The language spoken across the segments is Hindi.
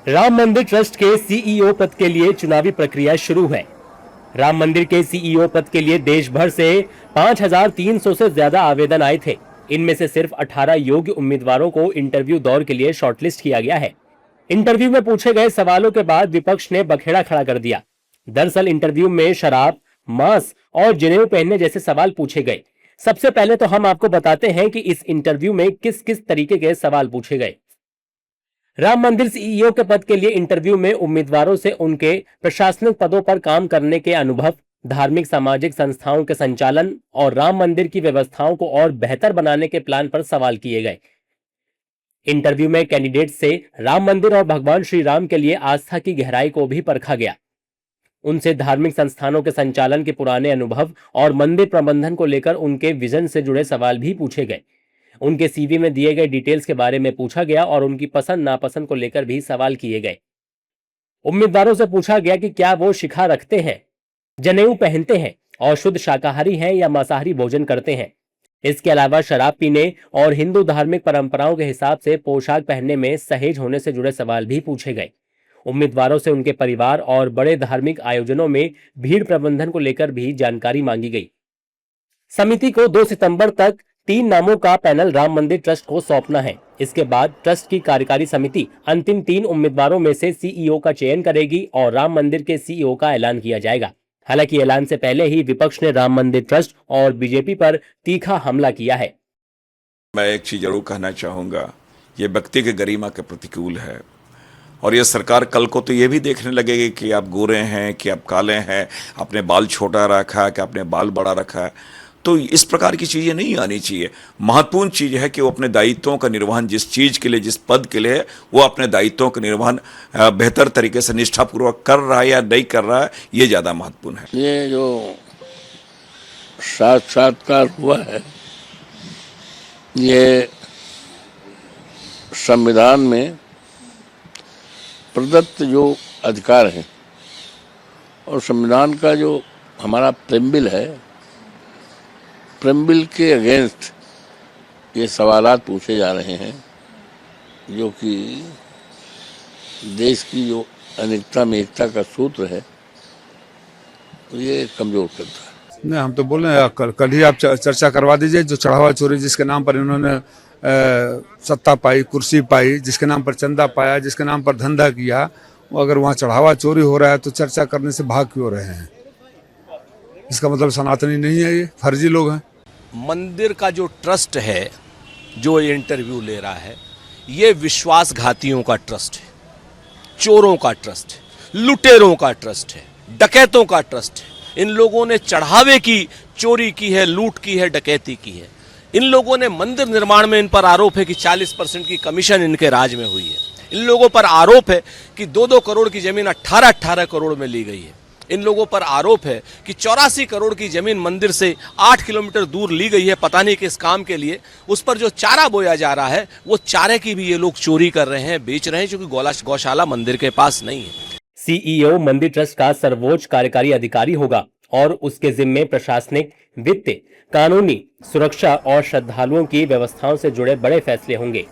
राम मंदिर ट्रस्ट के सीईओ पद के लिए चुनावी प्रक्रिया शुरू है। राम मंदिर के सीईओ पद के लिए देश भर से 5,300 से ज्यादा आवेदन आए थे। इनमें से सिर्फ 18 योग्य उम्मीदवारों को इंटरव्यू दौर के लिए शॉर्टलिस्ट किया गया है। इंटरव्यू में पूछे गए सवालों के बाद विपक्ष ने बखेड़ा खड़ा कर दिया। दरअसल इंटरव्यू में शराब, मांस और जनेऊ पहनने जैसे सवाल पूछे गए। सबसे पहले तो हम आपको बताते हैं कि इस इंटरव्यू में किस किस तरीके के सवाल पूछे गए। राम मंदिर सीईओ के पद के लिए इंटरव्यू में उम्मीदवारों से उनके प्रशासनिक पदों पर काम करने के अनुभव, धार्मिक सामाजिक संस्थाओं के संचालन और राम मंदिर की व्यवस्थाओं को और बेहतर बनाने के प्लान पर सवाल किए गए। इंटरव्यू में कैंडिडेट से राम मंदिर और भगवान श्री राम के लिए आस्था की गहराई को भी परखा गया। उनसे धार्मिक संस्थानों के संचालन के पुराने अनुभव और मंदिर प्रबंधन को लेकर उनके विजन से जुड़े सवाल भी पूछे गए। उनके सीवी में दिए गए डिटेल्स के बारे में पूछा गया और उनकी पसंद नापसंद को लेकर भी सवाल किए गए। उम्मीदवारों से पूछा गया कि क्या वो शिखा रखते हैं, जनेऊ पहनते हैं और शुद्ध शाकाहारी हैं या मांसाहारी भोजन करते हैं। इसके अलावा शराब पीने और हिंदू धार्मिक परंपराओं के हिसाब से पोशाक पहनने में सहेज होने से जुड़े सवाल भी पूछे गए। उम्मीदवारों से उनके परिवार और बड़े धार्मिक आयोजनों में भीड़ प्रबंधन को लेकर भी जानकारी मांगी गई। समिति को 2 सितंबर तक 3 नामों का पैनल राम मंदिर ट्रस्ट को सौंपना है। इसके बाद ट्रस्ट की कार्यकारी समिति अंतिम 3 उम्मीदवारों में से सीईओ का चयन करेगी और राम मंदिर के सीईओ का ऐलान किया जाएगा। हालांकि ऐलान से पहले ही विपक्ष ने राम मंदिर ट्रस्ट और बीजेपी पर तीखा हमला किया है। मैं एक चीज जरूर कहना चाहूंगा, ये व्यक्ति के गरिमा के प्रतिकूल है और ये सरकार कल को तो ये भी देखने लगेगी कि आप गोरे हैं कि आप काले हैं, आपने बाल छोटा रखा है कि आपने बाल बड़ा रखा है। तो इस प्रकार की चीज़ें नहीं आनी चाहिए। महत्वपूर्ण चीज़ है कि वो अपने दायित्वों का निर्वहन, जिस चीज़ के लिए, जिस पद के लिए है, वो अपने दायित्वों का निर्वहन बेहतर तरीके से निष्ठापूर्वक कर रहा है या नहीं कर रहा है, ये ज़्यादा महत्वपूर्ण है। ये जो साक्षात्कार हुआ है, ये संविधान में प्रदत्त जो अधिकार है और संविधान का जो हमारा प्रेम्बिल है, प्रेम्बिल के अगेंस्ट ये सवालात पूछे जा रहे हैं, जो कि देश की जो अनेकता में एकता का सूत्र है, ये कमजोर करता है। नहीं, हम तो बोल रहे हैं कल ही आप चर्चा करवा दीजिए। जो चढ़ावा चोरी जिसके नाम पर इन्होंने सत्ता पाई, कुर्सी पाई, जिसके नाम पर चंदा पाया, जिसके नाम पर धंधा किया, वो अगर वहाँ चढ़ावा चोरी हो रहा है तो चर्चा करने से भाग क्यों रहे हैं? इसका मतलब सनातनी नहीं है, ये फर्जी लोग हैं। मंदिर का जो ट्रस्ट है, जो ये इंटरव्यू ले रहा है, ये विश्वासघातियों का ट्रस्ट है, चोरों का ट्रस्ट है, लुटेरों का ट्रस्ट है, डकैतों का ट्रस्ट है। इन लोगों ने चढ़ावे की चोरी की है, लूट की है, डकैती की है। इन लोगों ने मंदिर निर्माण में, इन पर आरोप है कि 40% की कमीशन इनके राज में हुई है। इन लोगों पर आरोप है कि 2-2 करोड़ की जमीन 18-18 करोड़ में ली गई है। इन लोगों पर आरोप है कि 84 करोड़ की जमीन मंदिर से 8 किलोमीटर दूर ली गई है, पता नहीं किस काम के लिए। उस पर जो चारा बोया जा रहा है, वो चारे की भी ये लोग चोरी कर रहे हैं, बेच रहे हैं, क्योंकि गौशाला मंदिर के पास नहीं है। सीईओ मंदिर ट्रस्ट का सर्वोच्च कार्यकारी अधिकारी होगा और उसके जिम्मे प्रशासनिक, वित्तीय, कानूनी, सुरक्षा और श्रद्धालुओं की व्यवस्थाओं से जुड़े बड़े फैसले होंगे।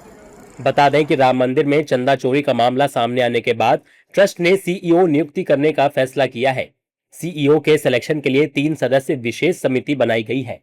बता दें कि राम मंदिर में चंदा चोरी का मामला सामने आने के बाद ट्रस्ट ने सीईओ नियुक्ति करने का फैसला किया है। सीईओ के सिलेक्शन के लिए 3 सदस्य विशेष समिति बनाई गई है।